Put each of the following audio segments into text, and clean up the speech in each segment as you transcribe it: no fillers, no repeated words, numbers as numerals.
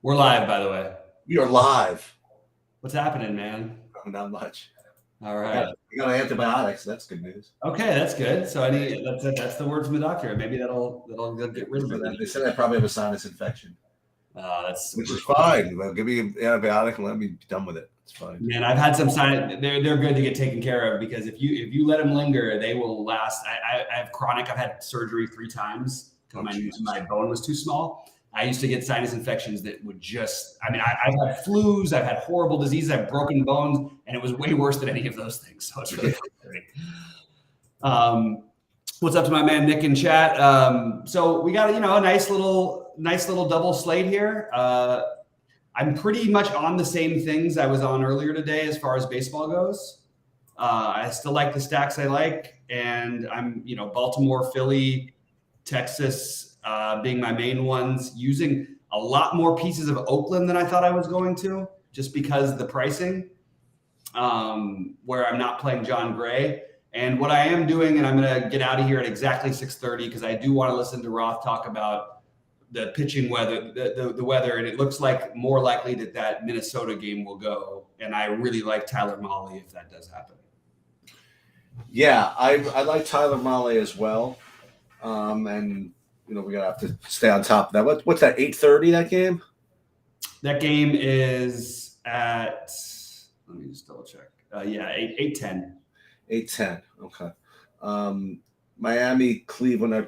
We're live, by the way. We are live. What's happening, man? Not much. All right. I got antibiotics. That's good news. Okay, that's good. So that's the word from the doctor. Maybe that'll get rid of it. They said I probably have a sinus infection. That's which is fine. Well, give me an antibiotic and let me be done with it. It's fine. Man, I've had some sign. They're good to get taken care of because if you let them linger, they will last. I have chronic. I've had surgery 3 times because my bone was too small. I used to get sinus infections that would just, I've had flus, I've had horrible diseases, I've broken bones, and it was way worse than any of those things. So it's really frustrating. What's up to my man Nick in chat? So we got, a nice little double slate here. I'm pretty much on the same things I was on earlier today as far as baseball goes. I still like the stacks I like, and I'm, Baltimore, Philly, Texas, being my main ones, using a lot more pieces of Oakland than I thought I was going to, just because the pricing, where I'm not playing John Gray. And what I am doing, and I'm going to get out of here at exactly 6:30 because I do want to listen to Roth talk about the pitching weather, the weather, and it looks like more likely that Minnesota game will go. And I really like Tyler Mahle if that does happen. Yeah, I like Tyler Mahle as well. And we're gonna have to stay on top of that. What's that? 8:30 that game? That game is at. Let me just double check. 8:10. 8:10. Okay. Miami, Cleveland.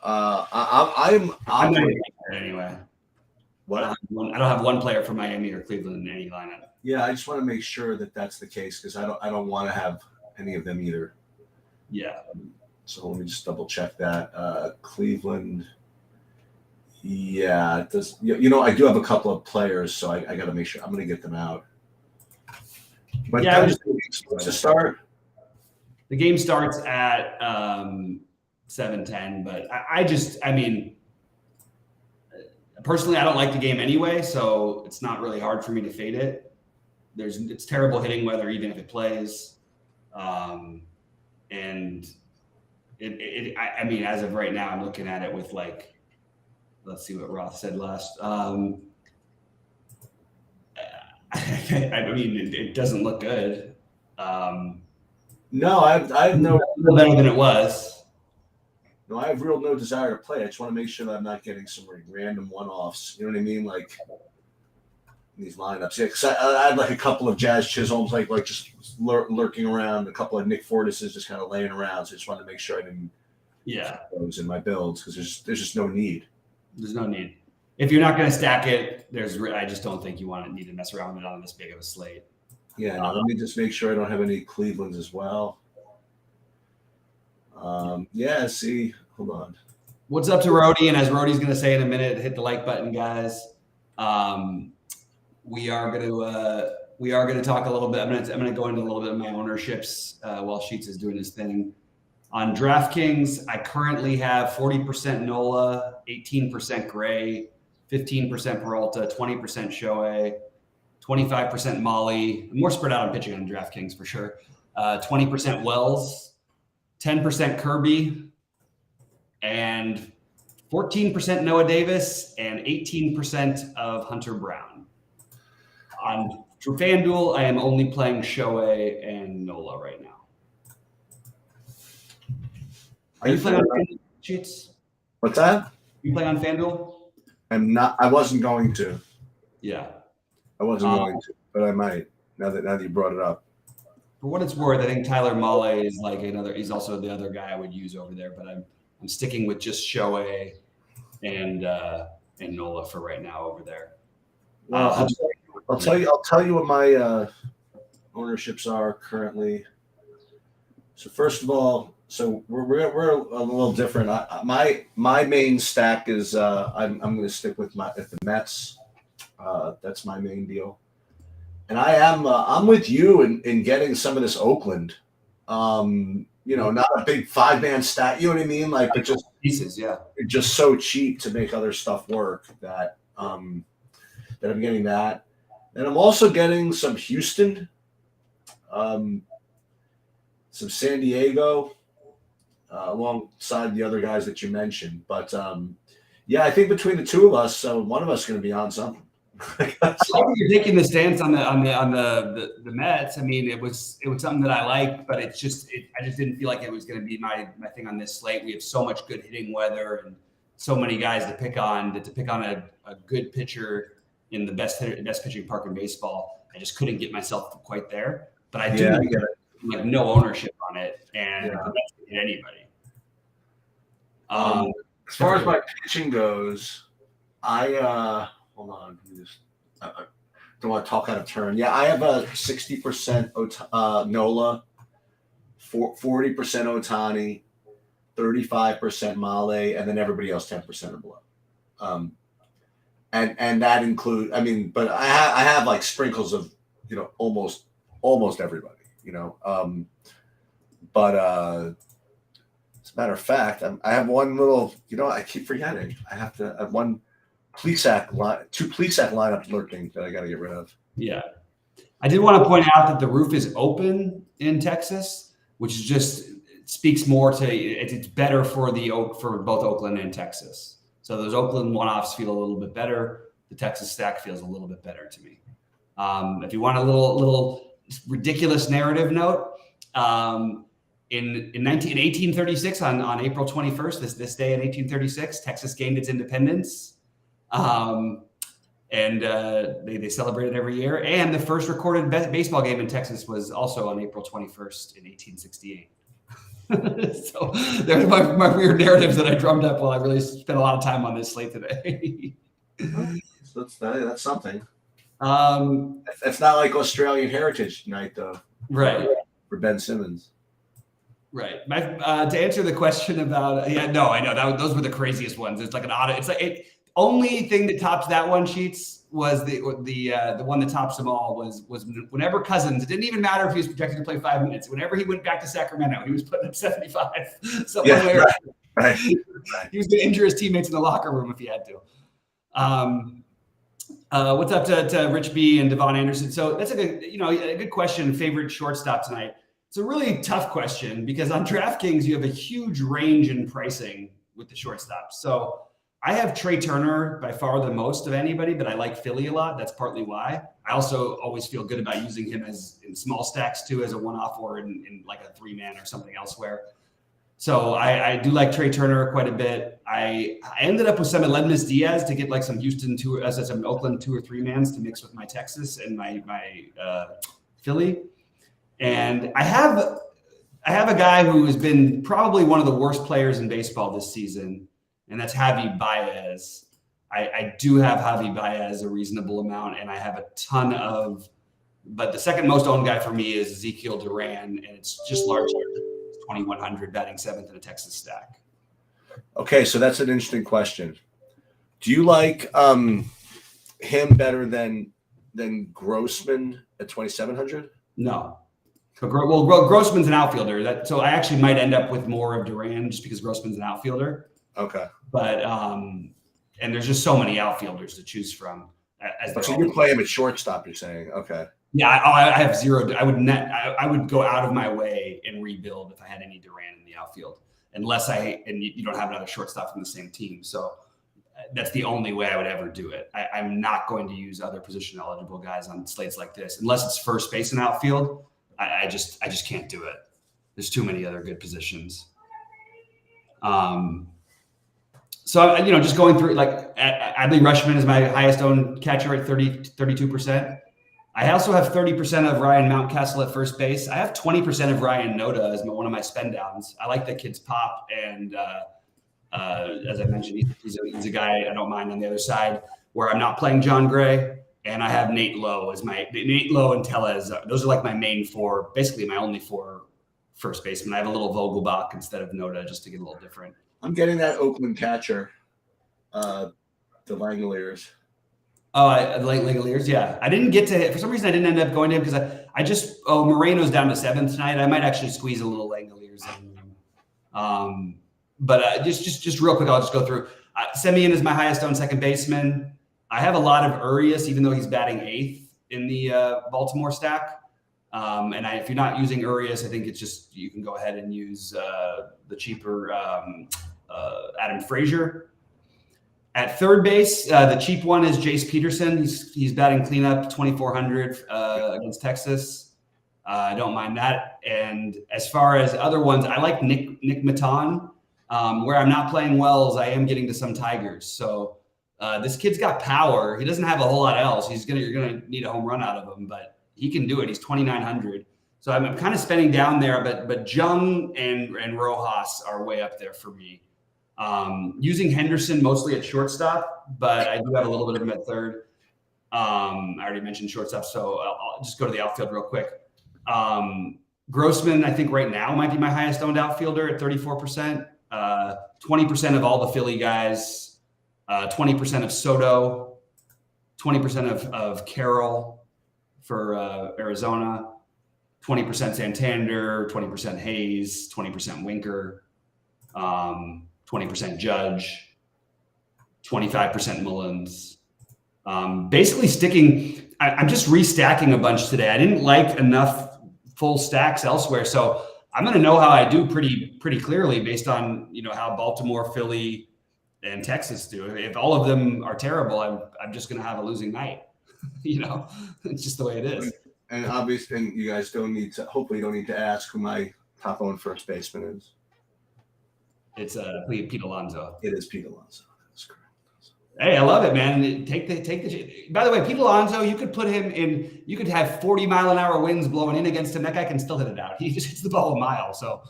I'm anyway. What? I don't have one player for Miami or Cleveland in any lineup. Yeah, I just want to make sure that that's the case because I don't want to have any of them either. Yeah. So let me just double check that. Cleveland. Yeah, it does. I do have a couple of players, so I got to make sure I'm going to get them out. But yeah, to start. The game starts at 7:10, but personally, I don't like the game anyway, so it's not really hard for me to fade it. It's terrible hitting weather, even if it plays, and. As of right now, I'm looking at it with let's see what Roth said last. It doesn't look good. No, I have no better than it was. No, I have no desire to play. I just want to make sure that I'm not getting some random one-offs. You know what I mean? Like these lineups. Yeah, because I had a couple of Jazz Chisholms, like just lurking around. A couple of Nick Fortises just kind of laying around. So I just wanted to make sure I didn't. Yeah. Those in my builds because there's just no need. There's no need. If you're not going to stack it, I just don't think you need to mess around with it on this big of a slate. Yeah. Let me just make sure I don't have any Clevelands as well. See. Hold on. What's up to Rhodey? And as Rhodey's going to say in a minute, hit the like button, guys. We are going to talk a little bit. I'm going to go into a little bit of my ownerships while Sheets is doing his thing. On DraftKings, I currently have 40% Nola, 18% Gray, 15% Peralta, 20% Shohei, 25% Mahle. More spread out on pitching on DraftKings for sure. 20% Wells, 10% Kirby, and 14% Noah Davis, and 18% of Hunter Brown. On FanDuel, I am only playing Shohei and Nola right now. Are you playing on FanDuel, Sheets? What's that? You play on FanDuel? I'm not. I wasn't going to. Yeah. I wasn't going to, but I might. Now that you brought it up. For what it's worth, I think Tyler Mahle is he's also the other guy I would use over there, but I'm sticking with just Shohei and Nola for right now over there. Well, I'll tell you what my ownerships are currently. So first of all, we're a little different. My main stack is I'm going to stick with the Mets. That's my main deal, and I'm with you in getting some of this Oakland. Not a big 5-man stack. You know what I mean? Like, but just pieces, yeah. It's just so cheap to make other stuff work that I'm getting that, and I'm also getting some Houston, some San Diego. Alongside the other guys that you mentioned. But, I think between the two of us, one of us is going to be on something. I think you're taking the stance on the Mets. I mean, it was something that I liked, but I just didn't feel like it was going to be my thing on this slate. We have so much good hitting weather and so many guys to pick on. To pick on a good pitcher in the best pitching park in baseball, I just couldn't get myself quite there. But I do like no ownership on it, and the Mets can hit anybody. As far as my pitching goes, I hold on. I don't want to talk out of turn. Yeah, I have a 60% Nola, 40% Otani, 35% Male, and then everybody else 10% or below. And that includes, I mean, but I have like sprinkles of, almost everybody, but as a matter of fact, I have one little, I keep forgetting. I have one two Plesac lineups lurking that I got to get rid of. Yeah. I did want to point out that the roof is open in Texas, which just speaks more to it's better for both Oakland and Texas. So those Oakland one-offs feel a little bit better. The Texas stack feels a little bit better to me. If you want a little ridiculous narrative note, in 1836 on April 21st, this day in 1836, Texas gained its independence. And they celebrate it every year. And the first recorded baseball game in Texas was also on April 21st in 1868. So there's my weird narratives that I drummed up while I really spent a lot of time on this slate today. That's something. It's not like Australian Heritage Night, though. Right. For Ben Simmons. Right. To answer the question about, I know those were the craziest ones. It's like an audit. It's like only thing that tops that one, Sheets, was the one that tops them all was whenever Cousins, it didn't even matter if he was projected to play 5 minutes. Whenever he went back to Sacramento, he was putting up 75. Right. He was going to injure his teammates in the locker room if he had to. What's up to Rich B and Devon Anderson? So that's a good question. Favorite shortstop tonight. It's a really tough question because on DraftKings you have a huge range in pricing with the shortstops. So I have Trey Turner by far the most of anybody, but I like Philly a lot. That's partly why. I also always feel good about using him as in small stacks too, as a one-off or in like a 3-man or something elsewhere. So I do like Trey Turner quite a bit. I ended up with some Aledmus Diaz to get like some Houston some Oakland 2 or 3-mans to mix with my Texas and my Philly. And I have a guy who has been probably one of the worst players in baseball this season, and that's Javi Baez. I do have Javi Baez a reasonable amount, and I have a ton but the second most owned guy for me is Ezekiel Duran, and it's just largely 2,100 batting 7th in a Texas stack. Okay, so that's an interesting question. Do you like him better than Grossman at 2,700? No. Well, Grossman's an outfielder. So I actually might end up with more of Duran just because Grossman's an outfielder. Okay. But and there's just so many outfielders to choose from. So you play him at shortstop, you're saying? Okay. Yeah, I have zero. I would go out of my way and rebuild if I had any Duran in the outfield, unless you don't have another shortstop from the same team. So that's the only way I would ever do it. I'm not going to use other position eligible guys on slates like this unless it's first base and outfield. I just can't do it. There's too many other good positions. So just going through, like Adley Rutschman is my highest owned catcher at 32%. I also have 30% of Ryan Mountcastle at first base. I have 20% of Ryan Noda as one of my spend downs. I like the kid's pop, and as I mentioned, he's a guy I don't mind on the other side where I'm not playing John Gray. And I have Nate Lowe Nate Lowe and Tellez. Those are like my main 4, basically my only 4 first basemen. I have a little Vogelbach instead of Noda just to get a little different. I'm getting that Oakland catcher, the Langoliers. Oh, the Langoliers, yeah. I didn't get to, for some reason I didn't end up going to him because Moreno's down to 7th tonight. I might actually squeeze a little Langoliers in. But just real quick, I'll just go through. Semien is my highest owned second baseman. I have a lot of Urias, even though he's batting 8th in the Baltimore stack. And if you're not using Urias, I think it's just you can go ahead and use the cheaper Adam Frazier. At third base, the cheap one is Jace Peterson. He's batting cleanup 2,400 against Texas. I don't mind that. And as far as other ones, I like Nick Maton. Where I'm not playing well is I am getting to some Tigers. So this kid's got power. He doesn't have a whole lot else. You're gonna need a home run out of him, but he can do it. He's 2,900. So I'm kind of spending down there, but Jung and Rojas are way up there for me. Using Henderson mostly at shortstop, but I do have a little bit of him at third. I already mentioned shortstop, so I'll just go to the outfield real quick. Grossman, I think right now might be my highest owned outfielder at 34%. 20% of all the Philly guys, 20% of Soto, 20% of Carroll for Arizona, 20% Santander, 20% Hayes, 20% Winker, 20% Judge, 25% Mullins. Basically sticking, I'm just restacking a bunch today. I didn't like enough full stacks elsewhere. So I'm going to know how I do pretty clearly based on, how Baltimore, Philly, and Texas do. If all of them are terrible, I'm just going to have a losing night. It's just the way it is. And obviously, and you guys hopefully you don't need to ask who my top owned first baseman is. It's Pete Alonso. It is Pete Alonso. That's correct. Hey, I love it, man. Take the. By the way, Pete Alonso, you could put him in. You could have 40-mile-an-hour winds blowing in against him. That guy can still hit it out. He just hits the ball a mile, so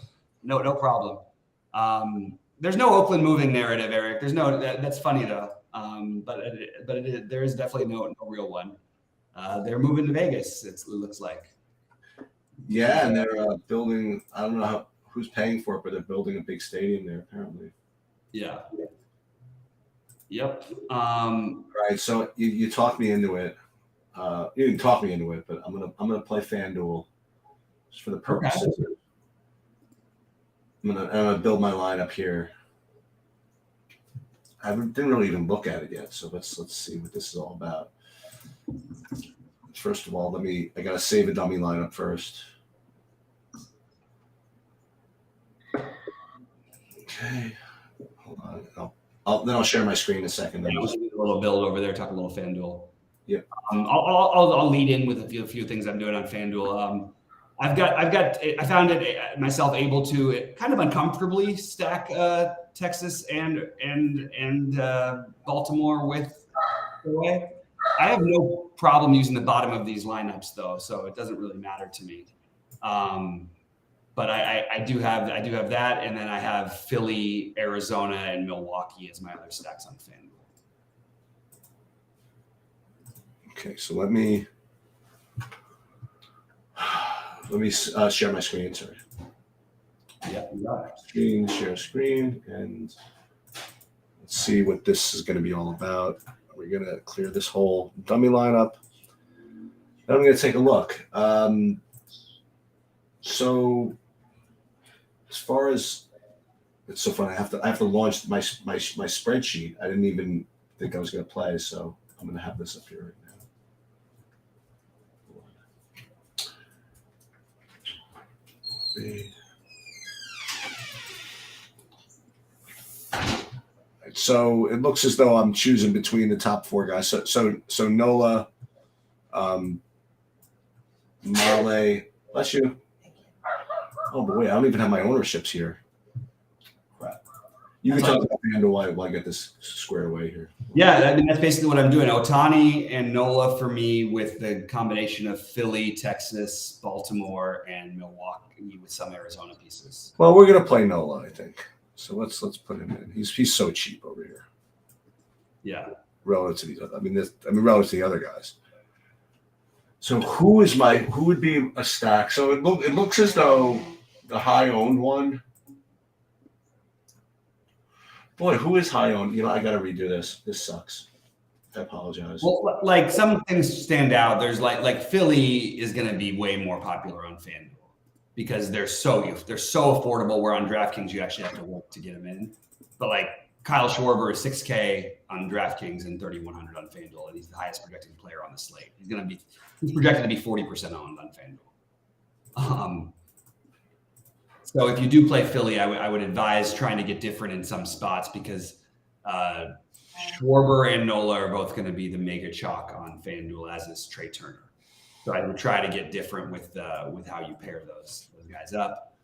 no problem. There's no Oakland moving narrative, Eric. There's no. That's funny though. There is definitely no real one. They're moving to Vegas. It looks like. Yeah, and they're building. I don't know who's paying for it, but they're building a big stadium there apparently. Yeah. Yep. Right. So you talked me into it. You didn't talk me into it, but I'm gonna play FanDuel just for the purposes. Okay. I'm gonna build my lineup here. I didn't really even look at it yet, so let's see what this is all about. First of all, I gotta save a dummy lineup first. Okay, hold on. I'll share my screen in a second. Yeah, we'll do a little build over there. Talk a little FanDuel. Yep. I'll lead in with a few things I'm doing on FanDuel. I found it myself able to kind of uncomfortably stack Texas and Baltimore with Hawaii. I have no problem using the bottom of these lineups though, so it doesn't really matter to me. But I do have that, and then I have Philly, Arizona, and Milwaukee as my other stacks on FanDuel. Okay, so let me share my screen. Sorry. Yeah, you got it. Share screen, and let's see what this is going to be all about. We're going to clear this whole dummy lineup. Then I'm going to take a look. So as far as it's so funny, I have to launch my spreadsheet. I didn't even think I was going to play, so I'm going to have this up here right now. So it looks as though I'm choosing between the top four guys. So Nola, Male, bless you. Oh boy, I don't even have my ownerships here. Crap. You can talk about FanDuel while I get this squared away here. Yeah, I mean that's basically what I'm doing. Ohtani and Nola for me, with the combination of Philly, Texas, Baltimore, and Milwaukee with some Arizona pieces. Well, we're gonna play Nola, I think. So let's put him in. He's so cheap over here. Yeah. Relative to these other, relative to the other guys. So who would be a stack? So it looks as though the high owned one. Boy, who is high owned? I got to redo this. This sucks. I apologize. Well, like some things stand out. There's like Philly is going to be way more popular on FanDuel because they're so affordable. Where on DraftKings you actually have to work to get them in. But like Kyle Schwarber is $6K on DraftKings and $3,100 on FanDuel, and he's the highest projected player on the slate. He's projected to be 40% owned on FanDuel. So if you do play Philly, I would advise trying to get different in some spots because Schwarber and Nola are both going to be the mega chalk on FanDuel, as is Trey Turner. So I would try to get different with how you pair those guys up.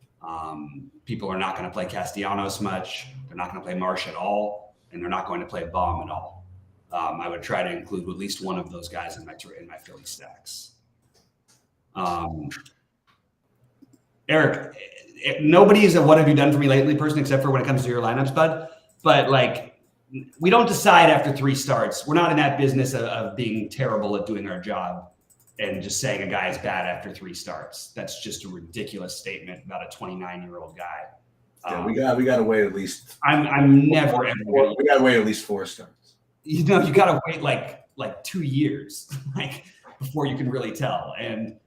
People are not going to play Castellanos much. They're not going to play Marsh at all, and they're not going to play Baum at all. I would try to include at least one of those guys in my Philly stacks. Eric, nobody is a "what have you done for me lately" person except for when it comes to your lineups, bud. But like, we don't decide after 3 starts. We're not in that business of being terrible at doing our job and just saying a guy is bad after 3 starts. That's just a ridiculous statement about a 29-year-old guy. Yeah, we got to wait at least. I'm never ever. We got to wait at least 4 starts. You got to wait like 2 years, before you can really tell. And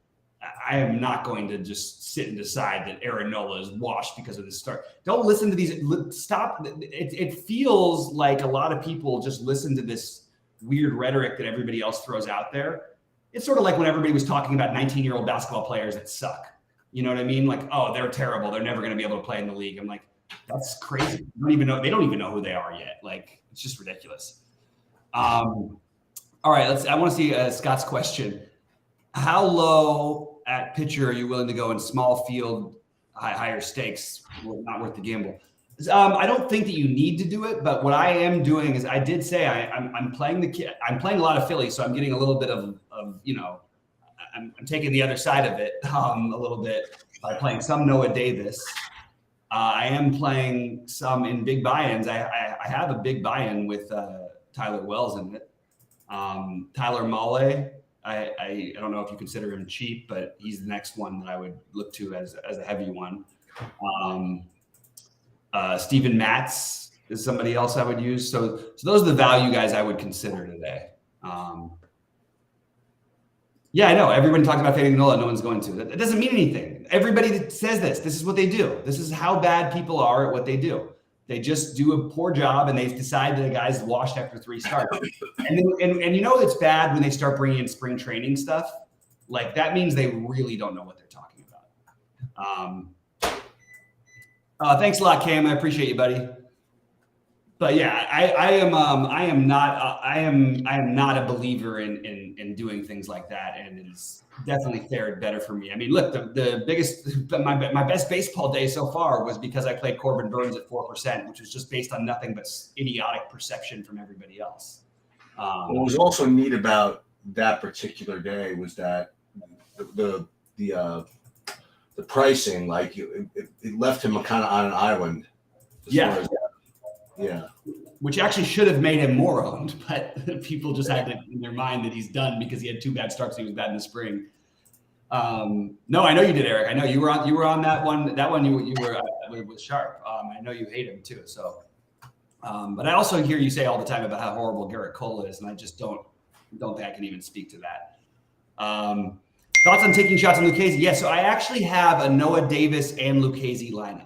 I am not going to just sit and decide that Aaron Nola is washed because of this start. Don't listen to these. Stop. It feels like a lot of people just listen to this weird rhetoric that everybody else throws out there. It's sort of like when everybody was talking about 19-year-old basketball players that suck. You know what I mean? Like, oh, they're terrible. They're never going to be able to play in the league. I'm like, that's crazy. They don't even know who they are yet. Like, it's just ridiculous. All right, I want to see Scott's question. How low at pitcher are you willing to go in small field, higher stakes? Not worth the gamble. I don't think that you need to do it, but what I am doing is I did say I'm playing a lot of Philly, so I'm getting a little bit of I'm taking the other side of it a little bit by playing some Noah Davis. I am playing some in big buy-ins. I have a big buy-in with Tyler Wells in it. Tyler Mahle, I don't know if you consider him cheap, but he's the next one that I would look to as a heavy one. Steven Matz is somebody else I would use. So those are the value guys I would consider today. Yeah, I know. Everybody talks about fading Nola. No one's going to. That doesn't mean anything. Everybody that says this is what they do. This is how bad people are at what they do. They just do a poor job, and they decide that a guy's washed after 3 starts. And it's bad when they start bringing in spring training stuff. Like, that means they really don't know what they're talking about. Thanks a lot, Cam. I appreciate you, buddy. But yeah, I am not a believer in doing things like that, and it's definitely fared better for me. I mean, look, the biggest, my best baseball day so far was because I played Corbin Burns at 4%, which was just based on nothing but idiotic perception from everybody else. What was also neat about that particular day was that the pricing, like it left him kind of on an island. Yeah. Yeah. Which actually should have made him more owned, but people just had it in their mind that he's done because he had 2 bad starts. He was bad in the spring. No, I know you did, Eric. I know you were on that one. That one you were was sharp. I know you hate him too. So, but I also hear you say all the time about how horrible Garrett Cole is, and I just don't think I can even speak to that. Thoughts on taking shots on Lucchesi? Yeah, so I actually have a Noah Davis and Lucchesi lineup.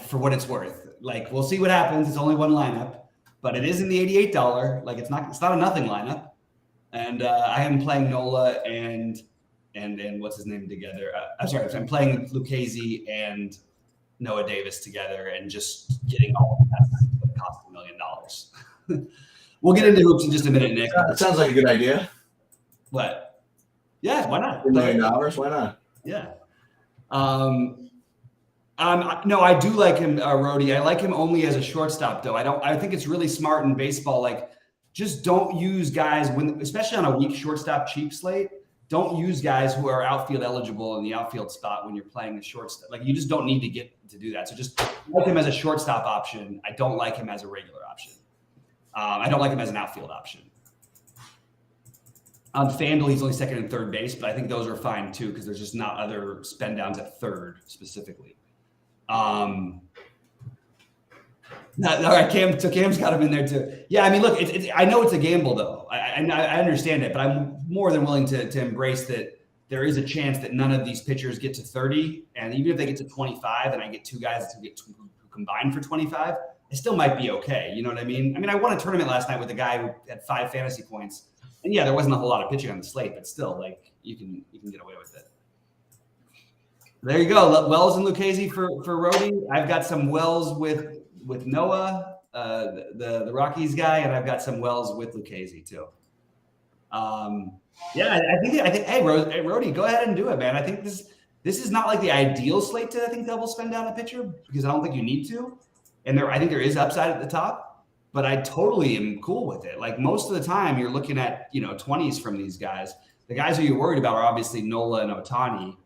For what it's worth, like, we'll see what happens. It's only one lineup, but it is in the $88. Like, it's not a nothing lineup. And I am playing Nola and what's his name together. I'm playing Lucchesi and Noah Davis together and just getting all of that that cost $1 million. We'll get into hoops in just a minute, Nick. That sounds like a good idea. What? Yeah, why not? $1 million? Why not? Yeah. No, I do like him, Rhodey. I like him only as a shortstop, though. I think it's really smart in baseball. Like, just don't use guys especially on a weak shortstop cheap slate. Don't use guys who are outfield eligible in the outfield spot when you're playing the shortstop. Like, you just don't need to get to do that. So just like him as a shortstop option. I don't like him as a regular option. I don't like him as an outfield option. On FanDuel, he's only second and third base, but I think those are fine too because there's just not other spend downs at third specifically. All right, Cam's got him in there too. Yeah, I mean, look, I know it's a gamble though. I understand it, but I'm more than willing to embrace that there is a chance that none of these pitchers get to 30, and even if they get to 25, and I get 2 guys who combine for 25, I still might be okay. You know what I mean? I mean, I won a tournament last night with a guy who had 5 fantasy points, and yeah, there wasn't a whole lot of pitching on the slate, but still, like, you can get away with it. There you go. Wells and Lucchesi for Rhodey. I've got some Wells with Noah. the Rockies guy, and I've got some Wells with Lucchesi too. Yeah, I think. Hey, Rody, go ahead and do it, man. I think this is not like the ideal slate to double spend down a pitcher because I don't think you need to, and I think there is upside at the top, but I totally am cool with it. Like most of the time, you're looking at 20s from these guys. The guys who you're worried about are obviously Nola and Ohtani.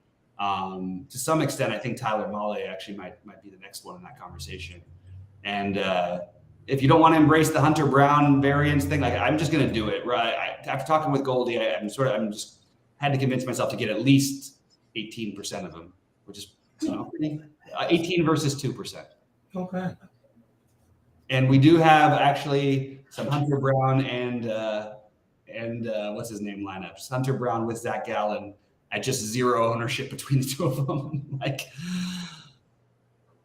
To some extent, I think Tyler Mahle actually might be the next one in that conversation. And if you don't want to embrace the Hunter Brown variance thing, like I'm just going to do it. Right? After talking with Goldie, I'm just had to convince myself to get at least 18% of them, which is 18 versus 2%. Okay. And we do have actually some Hunter Brown and what's his name lineups. Hunter Brown with Zach Gallen at just zero ownership between the two of them. Like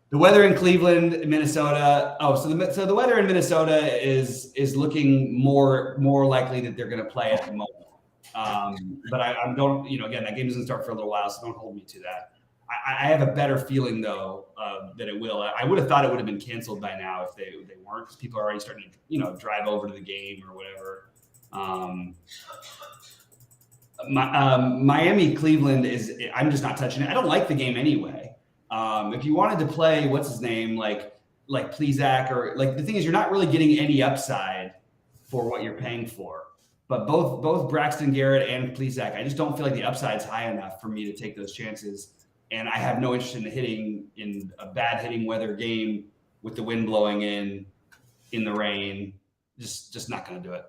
the weather in Cleveland, Minnesota. Oh, so the weather in Minnesota is looking more likely that they're going to play at the moment. But I don't, again, that game doesn't start for a little while, so don't hold me to that. I have a better feeling though that it will. I would have thought it would have been canceled by now if they weren't, because people are already starting to drive over to the game or whatever. Miami Cleveland I'm just not touching it. I don't like the game anyway. If you wanted to play, what's his name, like Plesac, or like the thing is, you're not really getting any upside for what you're paying for. But both Braxton Garrett and Plesac, I just don't feel like the upside's high enough for me to take those chances. And I have no interest in hitting in a bad hitting weather game with the wind blowing in the rain. Just not going to do it.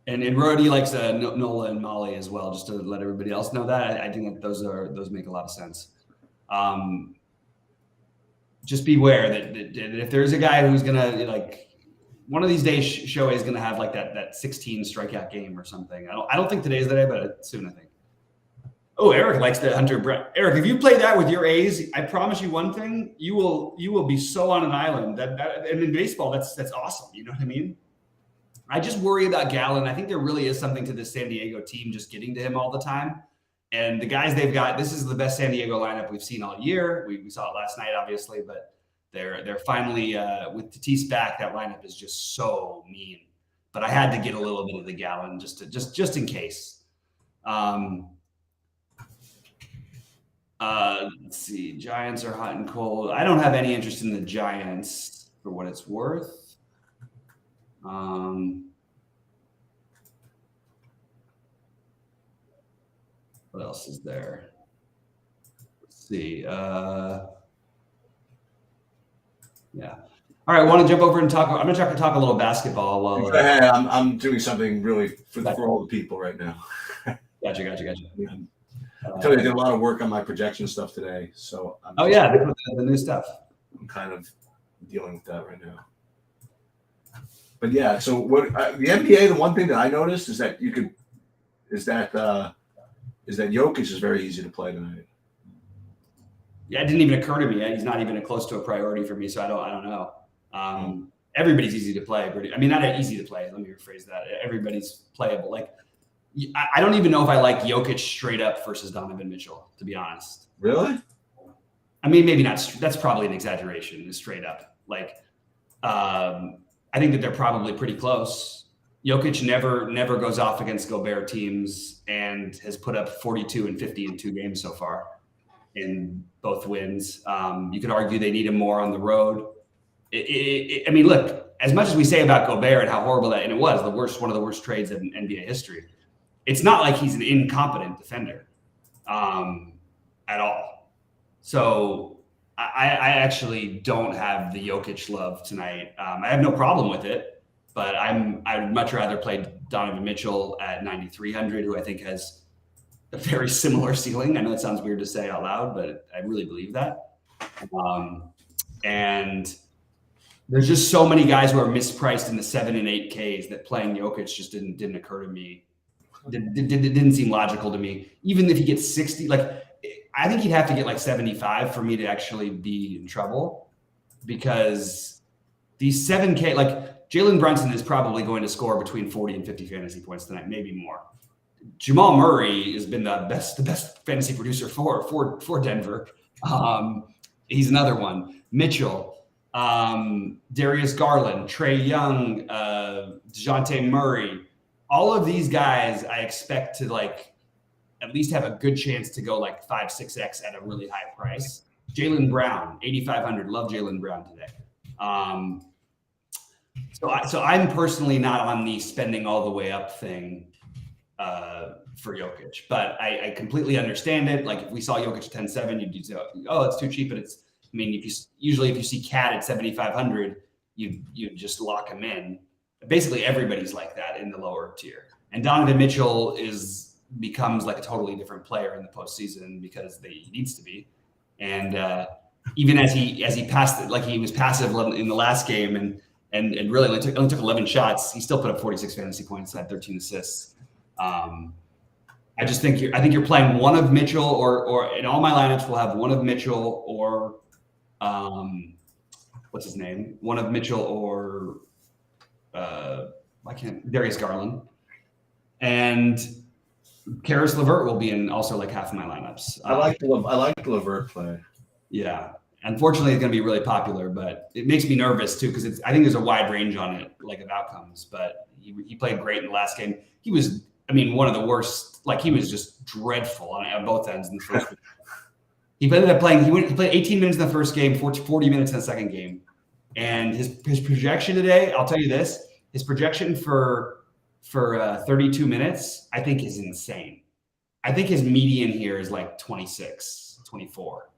And Rody likes Nola and Mahle as well, just to let everybody else know that. I think that those make a lot of sense. Just beware that if there's a guy who's gonna one of these days, Shohei is gonna have like that 16 strikeout game or something. I don't think today's the day, but soon I think. Oh, Eric likes the Hunter Brown. Eric, if you play that with your A's, I promise you one thing: you will be so on an island and in baseball, that's awesome. You know what I mean? I just worry about Gallen. I think there really is something to this San Diego team just getting to him all the time. And the guys they've got, this is the best San Diego lineup we've seen all year. We saw it last night, obviously, but they're finally with Tatis back. That lineup is just so mean. But I had to get a little bit of the Gallen just in case. Let's see. Giants are hot and cold. I don't have any interest in the Giants for what it's worth. What else is there? Let's see. Yeah. All right. I want to jump over and talk. I'm going to talk a little basketball. Go ahead. I'm doing something really for all the people right now. Gotcha. Yeah. I tell you, I did a lot of work on my projection stuff today. So the new stuff. I'm kind of dealing with that right now. But yeah, so what the NBA? The one thing that I noticed is that Jokic is very easy to play tonight. Yeah, it didn't even occur to me. He's not even close to a priority for me, so I don't know. Everybody's easy to play. I mean, not easy to play. Let me rephrase that. Everybody's playable. Like, I don't even know if I like Jokic straight up versus Donovan Mitchell, to be honest. Really? I mean, maybe not. That's probably an exaggeration. Straight up, like. I think that they're probably pretty close. Jokic never goes off against Gobert teams and has put up 42 and 50 in 2 games so far in both wins. You could argue they need him more on the road. I mean, look, as much as we say about Gobert and how horrible that, and it was one of the worst trades in NBA history, it's not like he's an incompetent defender at all. So I actually don't have the Jokic love tonight. I have no problem with it, but I'd much rather play Donovan Mitchell at 9,300, who I think has a very similar ceiling. I know it sounds weird to say out loud, but I really believe that. And there's just so many guys who are mispriced in the 7 and 8Ks that playing Jokic just didn't occur to me. Didn't seem logical to me. Even if he gets 60, I think he'd have to get like 75 for me to actually be in trouble, because these 7K, like Jalen Brunson is probably going to score between 40 and 50 fantasy points tonight, maybe more. Jamal Murray has been the best fantasy producer for Denver. He's another one. Mitchell, Darius Garland, Trey Young, DeJounte Murray. All of these guys I expect to like at least have a good chance to go like 5-6x at a really high price. Jaylen Brown, 8,500. Love Jaylen Brown today. So I'm personally not on the spending all the way up thing for Jokic, but I completely understand it. Like if we saw Jokic at 10.7, you'd say, oh, it's too cheap. But if you see Cat at 7,500, you just lock him in. Basically, everybody's like that in the lower tier. And Donovan Mitchell becomes like a totally different player in the postseason because he needs to be. And even as he passed it, like he was passive in the last game and really only took 11 shots, he still put up 46 fantasy points, had 13 assists. I think you're playing one of Mitchell or in all my lineups we'll have one of Mitchell or what's his name? One of Mitchell or Darius Garland. And Karis LeVert will be in also like half of my lineups. I like the LeVert play. Yeah. Unfortunately, it's going to be really popular, but it makes me nervous too because I think there's a wide range on it, like of outcomes. But he played great in the last game. He was, one of the worst. Like he was just dreadful on both ends in the first. He ended up playing. He played 18 minutes in the first game, 40 minutes in the second game, and his projection today. I'll tell you this: his projection for 32 minutes, I think, is insane. I think his median here is like 26, 24.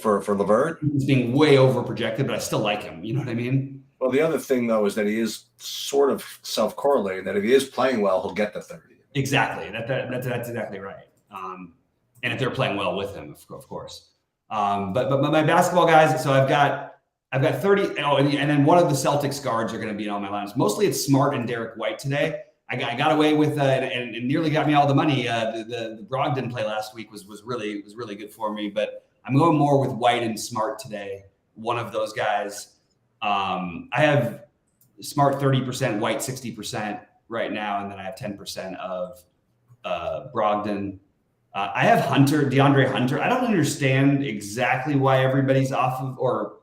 For LeVert? He's being way over projected, but I still like him. You know what I mean? Well, the other thing though is that he is sort of self-correlating. That if he is playing well, he'll get the 30. Exactly. That's exactly right. And if they're playing well with him, of course. But my basketball guys. So I've got 30. Oh, and then one of the Celtics guards are going to be in all my lineups. Mostly it's Smart and Derek White today. I got away with and nearly got me all the money. The Brogdon play last week was really good for me, but I'm going more with White and Smart today. One of those guys. I have Smart 30%, White 60% right now, and then I have 10% of Brogdon. I have DeAndre Hunter. I don't understand exactly why everybody's off of, or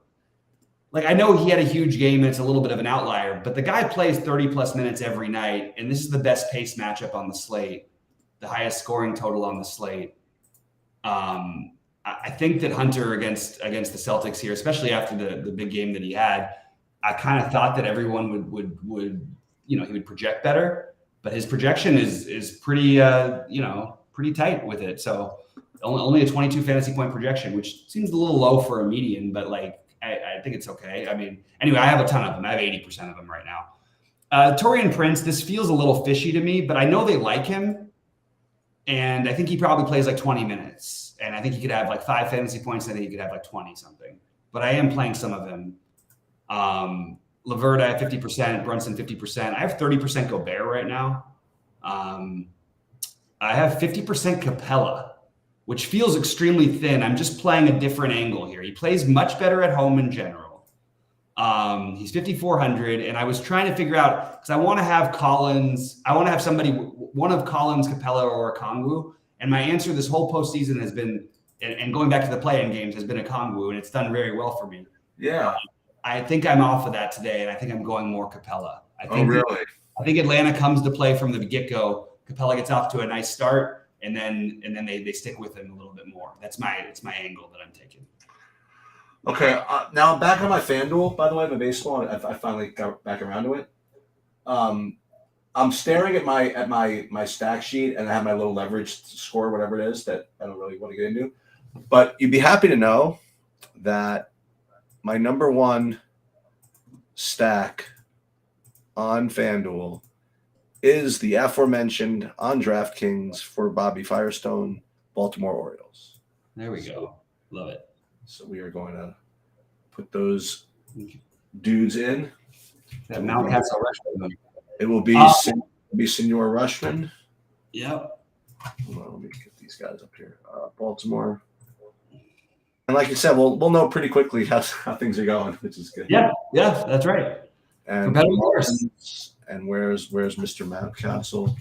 like I know he had a huge game and it's a little bit of an outlier, but the guy plays 30 plus minutes every night, and this is the best pace matchup on the slate, the highest scoring total on the slate. I think that Hunter against the Celtics here, especially after the big game that he had, I kind of thought that everyone would he would project better, but his projection is pretty pretty tight with it. So only a 22 fantasy point projection, which seems a little low for a median, but like I think it's okay. Anyway, I have a ton of them. I have 80% of them right now. Taurean Prince, this feels a little fishy to me, but I know they like him. And I think he probably plays like 20 minutes. And I think he could have like 5 fantasy points. And I think he could have like 20 something. But I am playing some of him. LeVert, I have 50%. Brunson, 50%. I have 30% Gobert right now. I have 50% Capella, which feels extremely thin. I'm just playing a different angle here. He plays much better at home in general. He's 5,400. And I was trying to figure out, because I want to have Collins. I want to have somebody, one of Collins, Capella, or Okongwu. And my answer this whole postseason has been, and going back to the play-in games, has been Okongwu, and it's done very well for me. Yeah. I think I'm off of that today, and I think I'm going more Capella. I think Atlanta comes to play from the get-go. Capella gets off to a nice start, and then they stick with him a little bit more. It's my angle that I'm taking. Okay, now I'm back on my FanDuel, by the way, my baseball. I finally got back around to it. I'm staring at my stack sheet, and I have my little leverage score, whatever it is, that I don't really want to get into. But you'd be happy to know that my number one stack on FanDuel is the aforementioned on DraftKings for Bobby Firestone, Baltimore Orioles. There we go. Love it. So we are going to put those dudes in. That Mountcastle Rushman. It will be Senor Rushman. Yep. Hold on, let me get these guys up here. Baltimore. And like you said, we'll know pretty quickly how things are going, which is good. Yeah, that's right. And where's Mr. Mountcastle?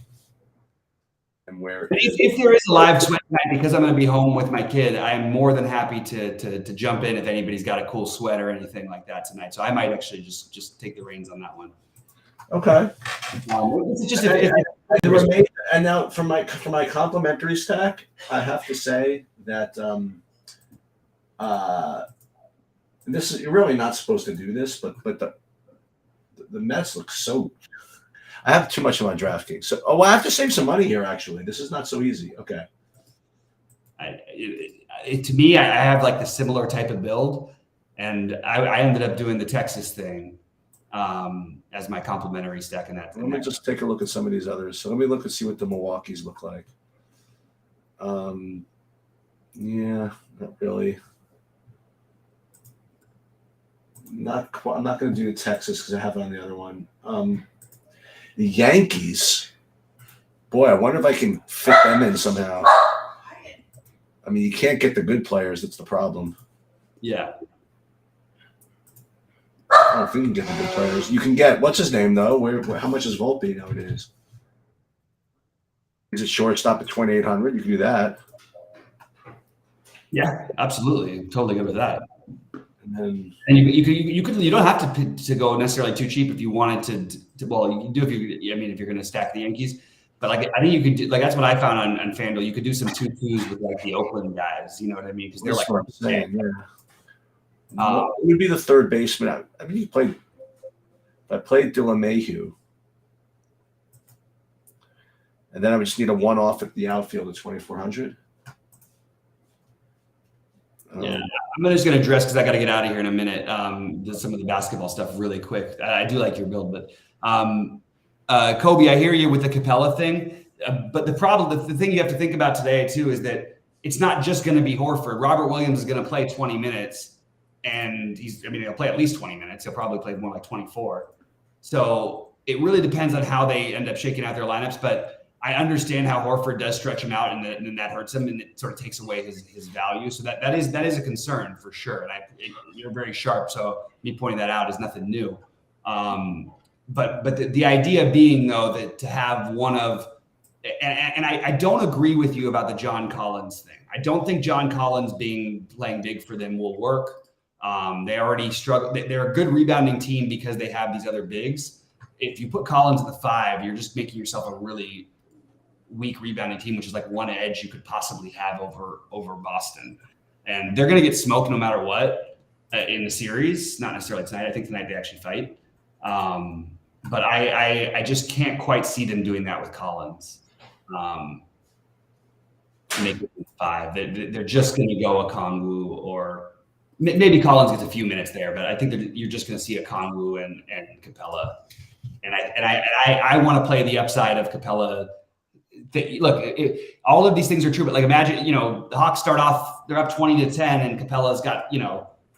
and where. If there is a live sweat night, because I'm going to be home with my kid, I am more than happy to jump in if anybody's got a cool sweat or anything like that tonight. So I might actually just take the reins on that one. Okay. It's just and now for my complimentary stack, I have to say that this is, you're really not supposed to do this, but the Mets look so. I have too much on my DraftKings, so I have to save some money here. Actually, this is not so easy. Okay. To me, I have like the similar type of build, and I ended up doing the Texas thing as my complimentary stack in that. Let me just take a look at some of these others. So let me look and see what the Milwaukee's look like. Yeah, not really. I'm not going to do the Texas because I have it on the other one. The Yankees. Boy, I wonder if I can fit them in somehow. I mean, you can't get the good players. That's the problem. Yeah. I don't think you can get the good players. You can get, what's his name, though? How much is Volpe nowadays? Is it shortstop at 2,800? You can do that. Yeah, absolutely. I'm totally good with that. And you don't have to go necessarily too cheap if you wanted to. Well, you can do if you're going to stack the Yankees. But like I think you could do, like that's what I found on FanDuel. You could do some 2-2s with like the Oakland guys. You know what I mean? Because they're like what I'm saying. Yeah. It would be the third baseman. I mean, I played Dylan Mayhew, and then I would just need a one-off at the outfield at 2,400. Yeah, I'm just going to address because I got to get out of here in a minute. Some of the basketball stuff really quick. I do like your build, but Kobe, I hear you with the Capella thing. But the thing you have to think about today too is that it's not just going to be Horford. Robert Williams is going to play 20 minutes, and he'll play at least 20 minutes. He'll probably play more like 24. So it really depends on how they end up shaking out their lineups, but I understand how Horford does stretch him out, and then that hurts him, and it sort of takes away his value. So that is a concern for sure. And you're very sharp, so me pointing that out is nothing new. But the idea being though that to have one of, and I don't agree with you about the John Collins thing. I don't think John Collins playing big for them will work. They already struggle. They're a good rebounding team because they have these other bigs. If you put Collins in the 5, you're just making yourself a really weak rebounding team, which is like one edge you could possibly have over Boston. And they're going to get smoked no matter what in the series. Not necessarily tonight. I think tonight they actually fight. But I just can't quite see them doing that with Collins. Make it 5. They're just going to go a Kongwu, or maybe Collins gets a few minutes there, but I think you're just going to see a Kongwu and Capella. And I want to play the upside of Capella. Look, all of these things are true, but like imagine, the Hawks start off, they're up 20-10, and Capella's got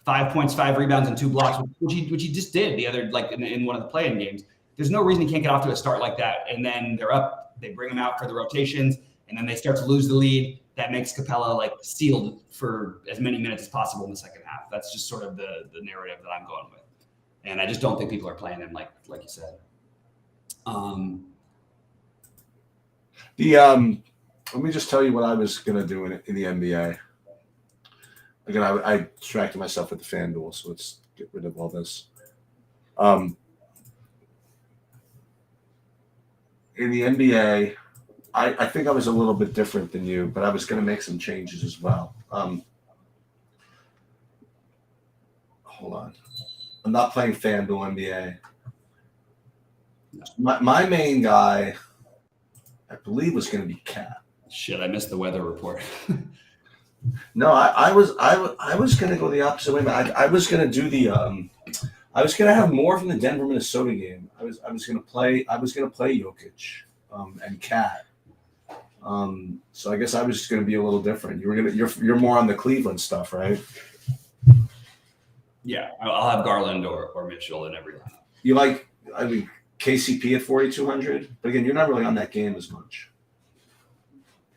5 points, 5 rebounds, and 2 blocks, which he just did the other in one of the play-in games. There's no reason he can't get off to a start like that, and then they're up. They bring him out for the rotations, and then they start to lose the lead. That makes Capella sealed for as many minutes as possible in the second half. That's just sort of the narrative that I'm going with, and I just don't think people are playing him like you said. Let me just tell you what I was going to do in the NBA. Again, I distracted myself with the FanDuel, so let's get rid of all this. In the NBA, I think I was a little bit different than you, but I was going to make some changes as well. Hold on. I'm not playing FanDuel NBA. My main guy, I believe, was going to be Cat. Shit, I missed the weather report. No, I was going to go the opposite way. I was going to do I was going to have more from the Denver Minnesota game. I was going to play Jokic and Cat. So I guess I was just going to be a little different. You're more on the Cleveland stuff, right? Yeah, I'll have Garland or Mitchell in every lineup. You like, KCP at 4,200, but again, you're not really on that game as much.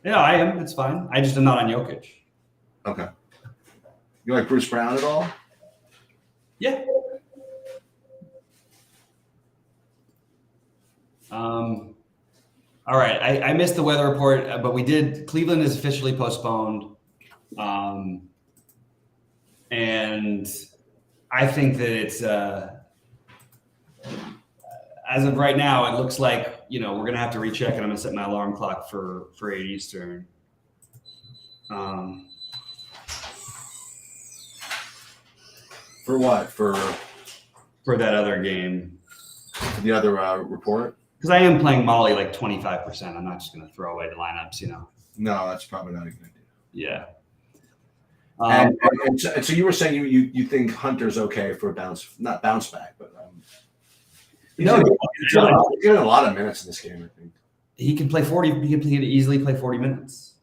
Yeah, I am. It's fine. I just am not on Jokic. Okay. You like Bruce Brown at all? Yeah. All right. I missed the weather report, but we did. Cleveland is officially postponed. And I think that it's, as of right now, it looks like, we're going to have to recheck, and I'm going to set my alarm clock for 8 Eastern. For what? For that other game. For the other report? Because I am playing Molly like 25%. I'm not just going to throw away the lineups, No, that's probably not a good idea. Yeah. And so you were saying you think Hunter's okay for not bounce back, but he's getting a lot of minutes in this game. I think he can play 40. He can easily play 40 minutes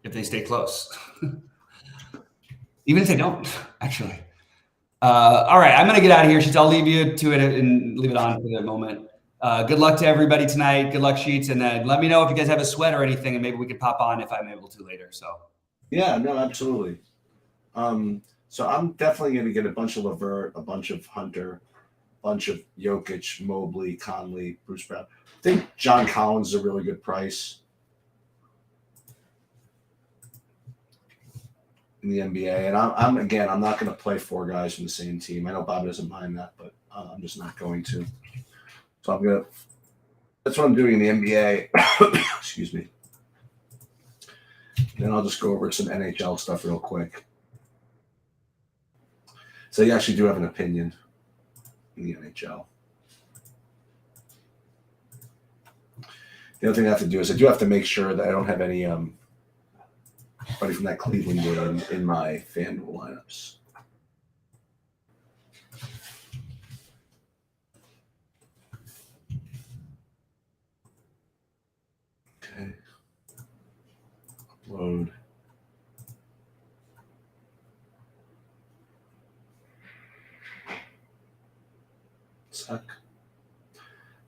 if they stay close. Even if they don't, actually. All right, I'm going to get out of here, Sheets. I'll leave you to it and leave it on for the moment. Good luck to everybody tonight. Good luck, Sheets. And then let me know if you guys have a sweat or anything, and maybe we could pop on if I'm able to later. So. Yeah, no, absolutely. So I'm definitely going to get a bunch of Levert, a bunch of Hunter, a bunch of Jokic, Mobley, Conley, Bruce Brown. I think John Collins is a really good price in the NBA. And I'm not going to play 4 guys from the same team. I know Bob doesn't mind that, but I'm just not going to. So that's what I'm doing in the NBA. Excuse me. Then I'll just go over some NHL stuff real quick. So you actually do have an opinion in the NHL. The other thing I have to do is I do have to make sure that I don't have any anybody from that Cleveland game in my FanDuel lineups. Okay. Upload. Sec.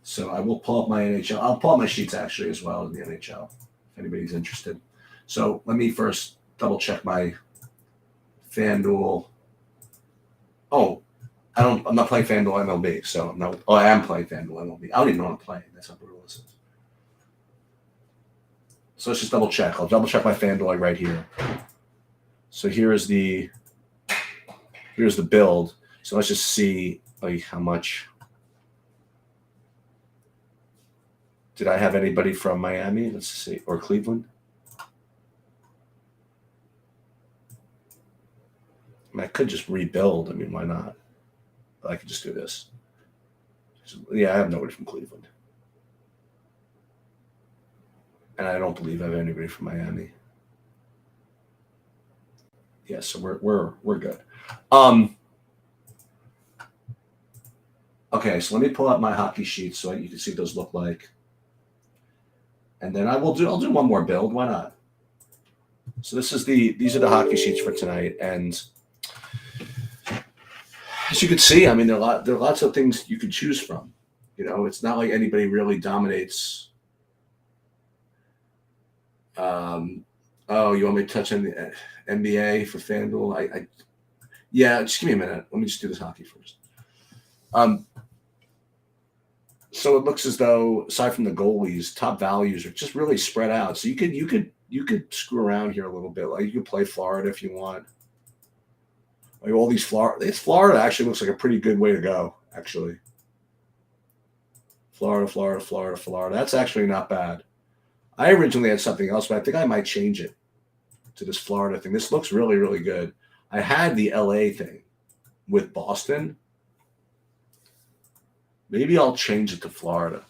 So I will pull up my NHL. I'll pull up my sheets actually as well in the NHL if anybody's interested. So let me first double check my FanDuel. Oh, I'm not playing FanDuel MLB. So no. Oh, I am playing FanDuel MLB. I don't even know what I'm playing. That's how brutal this is. So let's just double check. I'll double check my FanDuel right here. So here's the build. So let's just see how much. Did I have anybody from Miami? Let's see, or Cleveland? I could just rebuild. I mean, why not? I could just do this. Yeah, I have nobody from Cleveland. And I don't believe I have anybody from Miami. Yeah, so we're good. Okay, so let me pull up my hockey sheets so you can see what those look like. And then I'll do one more build. Why not? So these are the hockey sheets for tonight. And as you can see, I mean, there are lots of things you can choose from. It's not like anybody really dominates. You want me to touch on the NBA for FanDuel? Yeah, just give me a minute. Let me just do this hockey first. So it looks as though, aside from the goalies, top values are just really spread out. So you could screw around here a little bit. Like you could play Florida if you want. Like all these Florida actually looks like a pretty good way to go. Actually, Florida. That's actually not bad. I originally had something else, but I think I might change it to this Florida thing. This looks really, really good. I had the LA thing with Boston. Maybe I'll change it to Florida.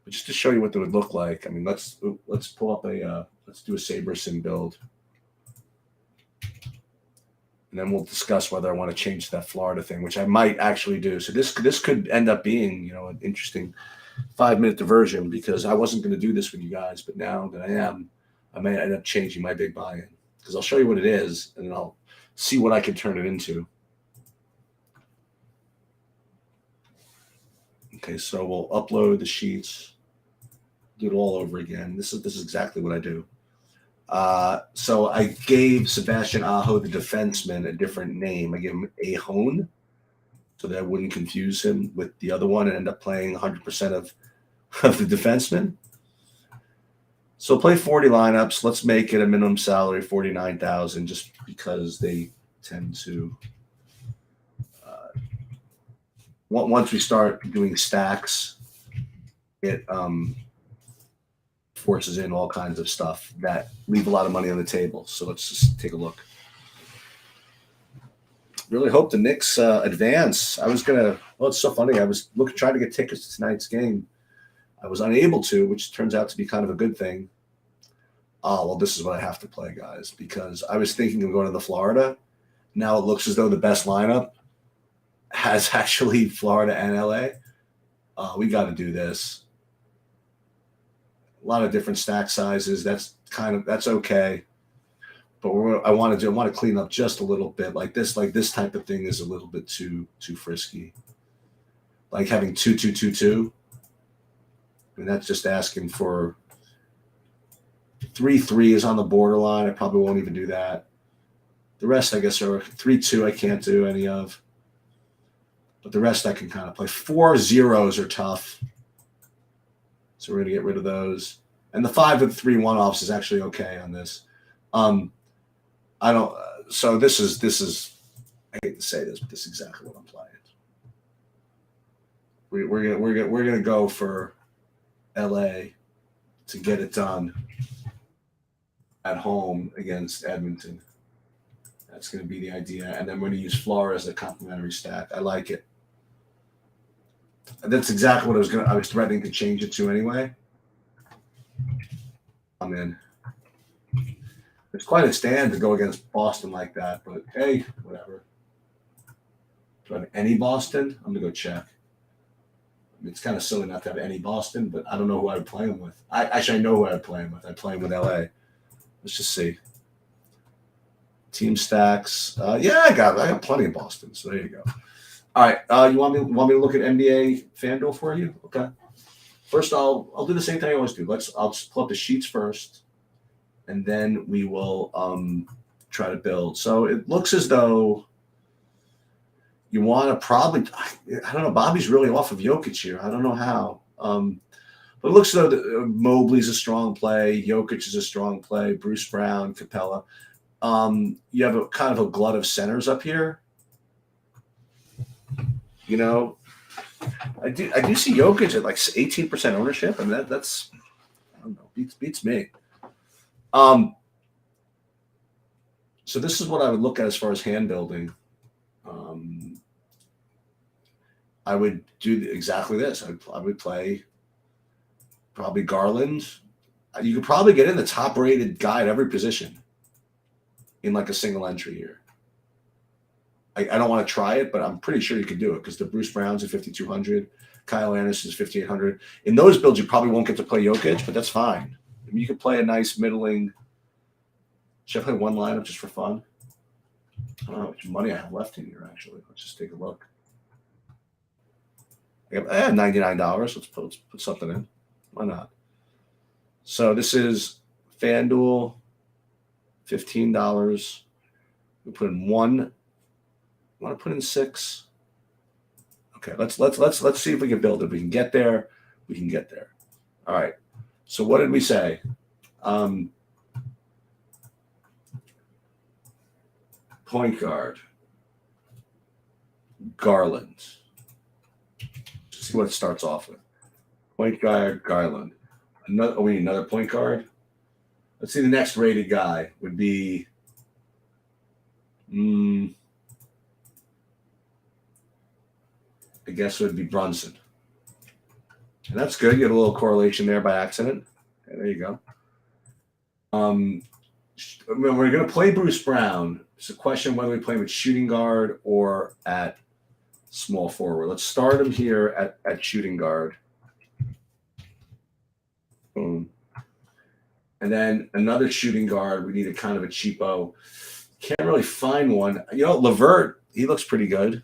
But just to show you what it would look like. I mean, let's pull up let's do a SaberSim build. And then we'll discuss whether I want to change that Florida thing, which I might actually do. So this could end up being, an interesting 5-minute diversion because I wasn't going to do this with you guys, but now that I am, I may end up changing my big buy-in because I'll show you what it is and then I'll see what I can turn it into. Okay, so we'll upload the sheets, do it all over again. This is exactly what I do. So I gave Sebastian Aho, the defenseman, a different name. I gave him Ahone. so that I wouldn't confuse him with the other one and end up playing 100% of the defensemen. So play 40 lineups. Let's make it a minimum salary 49,000, just because they tend to. Once we start doing stacks, it forces in all kinds of stuff that leave a lot of money on the table. So let's just take a look. Really hope the Knicks advance. I was gonna. Well, it's so funny. I was trying to get tickets to tonight's game. I was unable to, which turns out to be kind of a good thing. Oh, well, this is what I have to play, guys, because I was thinking of going to the Florida. Now it looks as though the best lineup has actually Florida and LA. We got to do this. A lot of different stack sizes. That's okay. But I want to clean up just a little bit. Like this type of thing is a little bit too frisky. Like having 2-2-2-2. I mean, that's just asking for 3-3 is on the borderline. I probably won't even do that. The rest, I guess, are 3-2. I can't do any of. But the rest I can kind of play. 4 zeros are tough. So we're going to get rid of those. And the 5 and 3 one-offs is actually okay on this. I don't. So this is. I hate to say this, but this is exactly what I'm playing. We're gonna go for LA to get it done at home against Edmonton. That's going to be the idea, and then we're going to use Flora as a complementary stack. I like it. That's exactly what I was threatening to change it to anyway. I'm in. It's quite a stand to go against Boston like that, but hey, whatever. Do I have any Boston? I'm gonna go check. I mean, it's kind of silly not to have any Boston, but I don't know who I would play him with. I know who I would play him with. I'd play him with LA. Let's just see. Team stacks. Yeah, I got plenty of Boston. So there you go. All right. You want me to look at NBA FanDuel for you? Okay. First, I'll do the same thing I always do. I'll just pull up the sheets first, and then we will try to build. So it looks as though you want to probably. I don't know. Bobby's really off of Jokic here. I don't know how. But it looks as though Mobley's a strong play. Jokic is a strong play. Bruce Brown, Capella. You have a kind of a glut of centers up here. You know, I do see Jokic at like 18% ownership, and that's I don't know, beats me. So this is what I would look at as far as hand building. I would do exactly this. I would play probably Garland. You could probably get in the top rated guy at every position in like a single entry here. I don't want to try it, but I'm pretty sure you could do it because the Bruce Brown's at 5,200, Kyle Anderson's 5,800. In those builds, you probably won't get to play Jokic, but that's fine. I mean, you could play a nice middling. Should I play one lineup just for fun? I don't know how much money I have left in here, actually. Let's just take a look. I have $99. Let's put something in. Why not? So this is FanDuel, $15. We put in one. Want to put in 6? Okay, let's see if we can build it. We can get there. We can get there. All right. So what did we say? Point guard. Garland. Let's see what it starts off with. Point guard, Garland. We need another point guard. Let's see. The next rated guy would be. I guess it would be Brunson. And that's good. You get a little correlation there by accident. Okay, there you go. We're going to play Bruce Brown. It's a question whether we play him at shooting guard or at small forward. Let's start him here at shooting guard. Boom. And then another shooting guard. We need a kind of a cheapo. Can't really find one. You know, LeVert, he looks pretty good.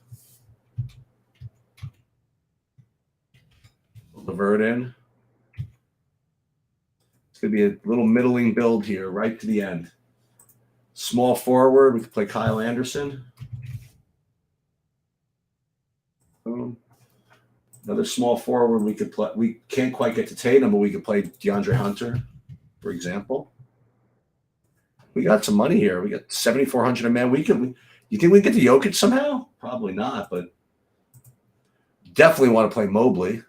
LeVert in. It's going to be a little middling build here, right to the end. Small forward, we could play Kyle Anderson. Another small forward we could play. We can't quite get to Tatum, but we could play DeAndre Hunter, for example. We got some money here. We got 7,400 a man. You think we can get to Jokic somehow? Probably not, but definitely want to play Mobley.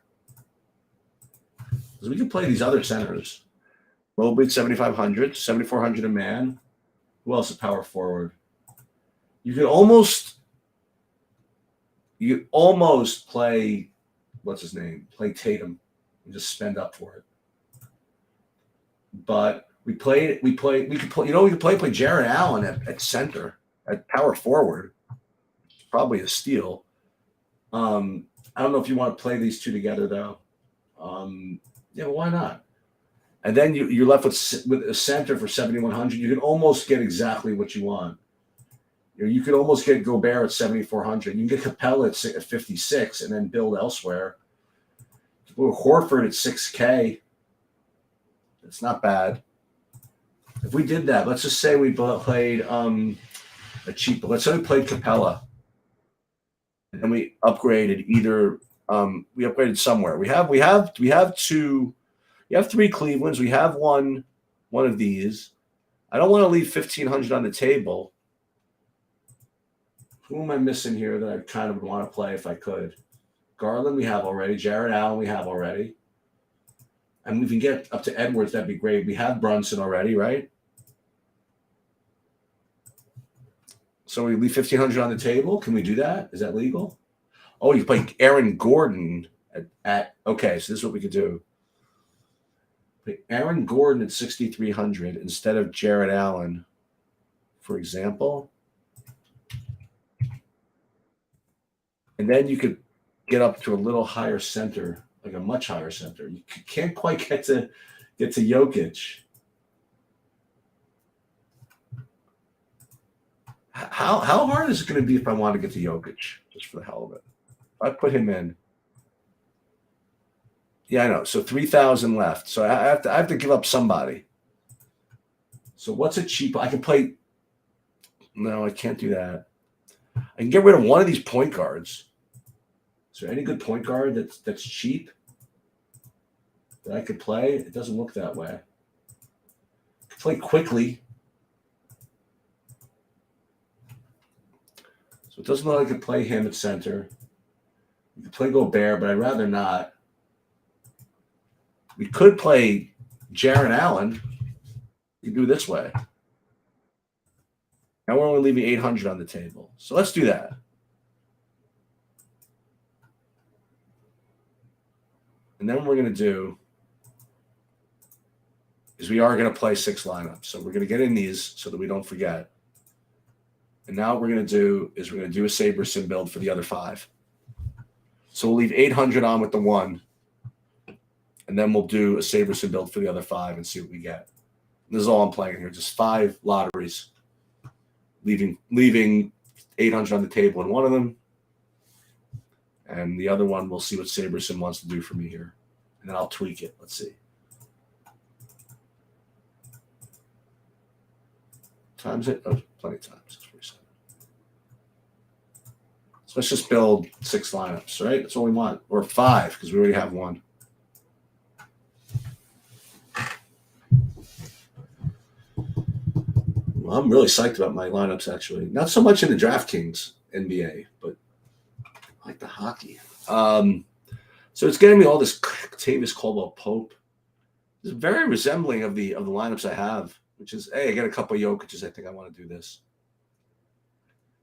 Because we can play these other centers. Mobley at 7,500, 7,400 a man. Who else is power forward? You could almost play, what's his name? Play Tatum and just spend up for it. But we could play Jared Allen at center, at power forward. Probably a steal. I don't know if you want to play these two together though. Yeah, but why not? And then you're left with a center for 7,100. You can almost get exactly what you want. You could almost get Gobert at 7,400. You can get Capella at 56 and then build elsewhere. Horford at 6K. It's not bad. If we did that, let's just say we played let's say we played Capella. And we upgraded we upgraded somewhere. We have three Clevelands. We have one of these. I don't want to leave 1,500 on the table. Who am I missing here that I kind of would want to play if I could? Garland we have already. Jared Allen we have already. And we can get up to Edwards. That'd be great. We have Brunson already, right? So we leave 1,500 on the table. Can we do that? Is that legal? Oh, you play Aaron Gordon at okay. So this is what we could do. Play Aaron Gordon at 6,300 instead of Jared Allen, for example. And then you could get up to a little higher center, like a much higher center. You can't quite get to Jokic. How hard is it going to be if I want to get to Jokic, just for the hell of it? If I put him in. Yeah, I know. So 3,000 left. So I have to give up somebody. So what's a cheap? I can play. No, I can't do that. I can get rid of one of these point guards. Is there any good point guard that's cheap that I could play? It doesn't look that way. I could play quickly. So it doesn't look like I could play him at center. You could play Gobert, but I'd rather not. We could play Jared Allen. You do it this way. Now we're only leaving 800 on the table. So let's do that. And then what we're going to do is we are going to play 6 lineups. So we're going to get in these so that we don't forget. And now what we're going to do is we're going to do a Saberson build for the other 5. So we'll leave 800 on with the 1. And then we'll do a Saberson build for the other 5 and see what we get. And this is all I'm playing here. Just 5 lotteries. Leaving 800 on the table in one of them. And the other one, we'll see what Saberson wants to do for me here. And then I'll tweak it. Let's see. Times it? Oh, plenty of times. 647. So let's just build 6 lineups, right? That's all we want. Or 5, because we already have 1. Well, I'm really psyched about my lineups, actually. Not so much in the DraftKings NBA, but I like the hockey. So it's getting me all this Tavis Caldwell-Pope. It's very resembling of the lineups I have, which is, hey, I got a couple of Jokic's. I think I want to do this.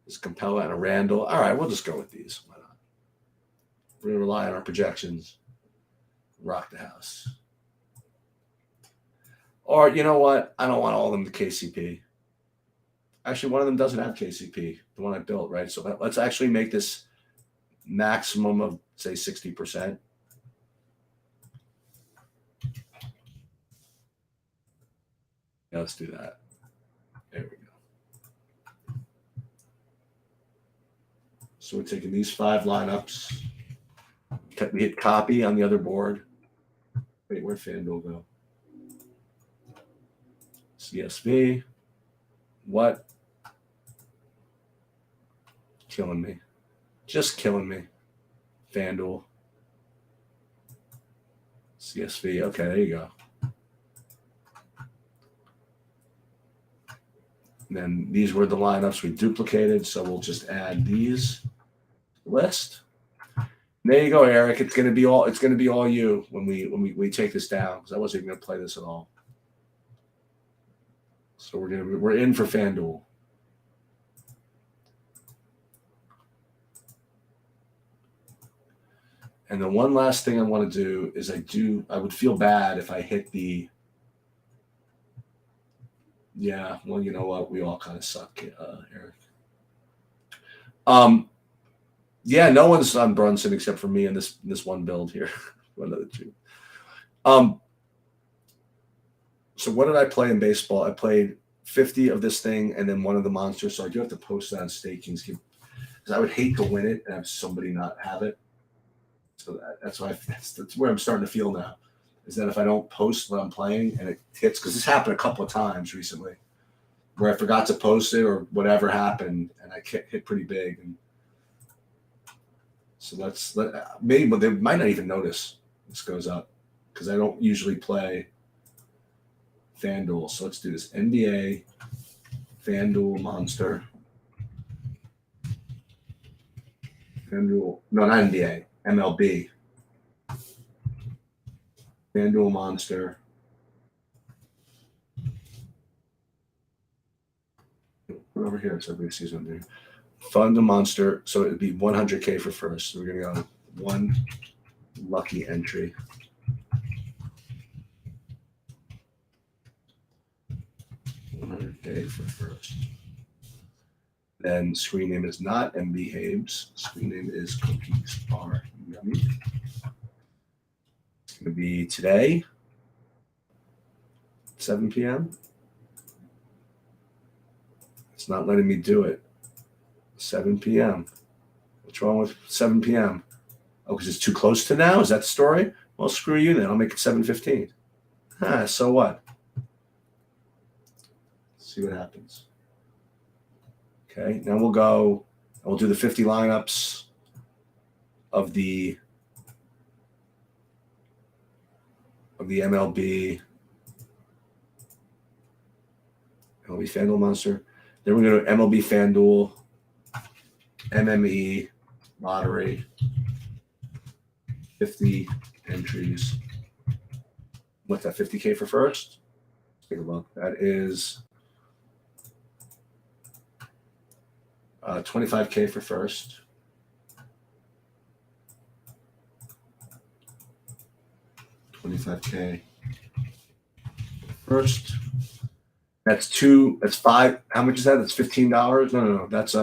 There's Capella and a Randall. All right, we'll just go with these. Why not? We're going to rely on our projections. Rock the house. Or, you know what? I don't want all of them to KCP. Actually, one of them doesn't have KCP, the one I built, right? So let's actually make this maximum of, say, 60%. Yeah, let's do that. There we go. So we're taking these 5 lineups. We hit copy on the other board. Wait, where'd FanDuel go? CSV. What? Killing me. Just killing me. FanDuel. CSV. Okay, there you go. And then these were the lineups we duplicated, so we'll just add these list. And there you go, Eric. It's gonna be all you when we take this down, because I wasn't even gonna play this at all. So we're in for FanDuel. And the one last thing I want to do is I would feel bad if I hit the. Yeah, well, you know what? We all kind of suck, Eric. Yeah, no one's on Brunson except for me in this one build here. One of the two. So what did I play in baseball? I played 50 of this thing and then one of the monsters. So I do have to post that on Stakings because I would hate to win it and have somebody not have it. So that's where I'm starting to feel now. Is that if I don't post what I'm playing and it hits, because this happened a couple of times recently, where I forgot to post it or whatever happened, and I hit pretty big. And so maybe, but they might not even notice this goes up because I don't usually play FanDuel. So let's do this. NBA FanDuel Monster. FanDuel, no, not NBA. MLB. FanDuel Monster. Put over here so everybody sees what I'm doing. Fund the Monster. So it would be 100K for first. So we're going to go one lucky entry. $100K for first. Then screen name is not MB Habes. Screen name is Cookies Are Yummy. It's going to be today, 7 p.m. It's not letting me do it. 7 p.m. What's wrong with 7 p.m.? Oh, because it's too close to now? Is that the story? Well, screw you then. I'll make it 7:15. So what? Let's see what happens. Okay, now we'll do the 50 lineups of the MLB FanDuel Monster. Then we're going to MLB FanDuel, MME Lottery, 50 entries. What's that, 50K for first? Let's take a look. That is 25K for first. $25K first. That's five. How much is that? That's $15. No. That's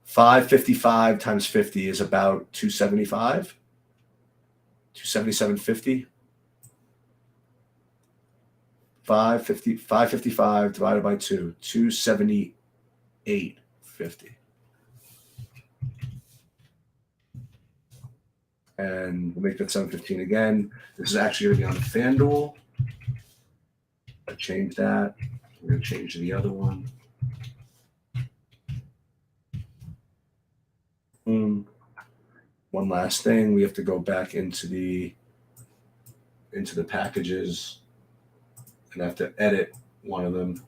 $555 times 50 is about $275. $277.50. 555 divided by 2, $278.50. And we'll make that 715 again. This is actually going to be on FanDuel. I changed that. We're going to change the other one. One last thing, we have to go back into the packages and I have to edit one of them.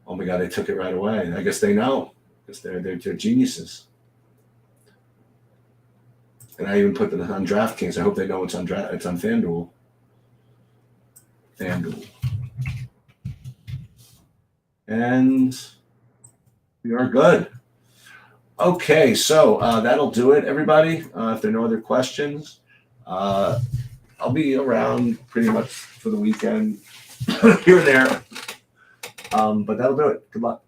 Oh my God, they took it right away. I guess they know because they're geniuses. And I even put it on DraftKings. I hope they know it's on FanDuel. And we are good. Okay, so that'll do it, everybody. If there are no other questions, I'll be around pretty much for the weekend here and there. But that'll do it. Good luck.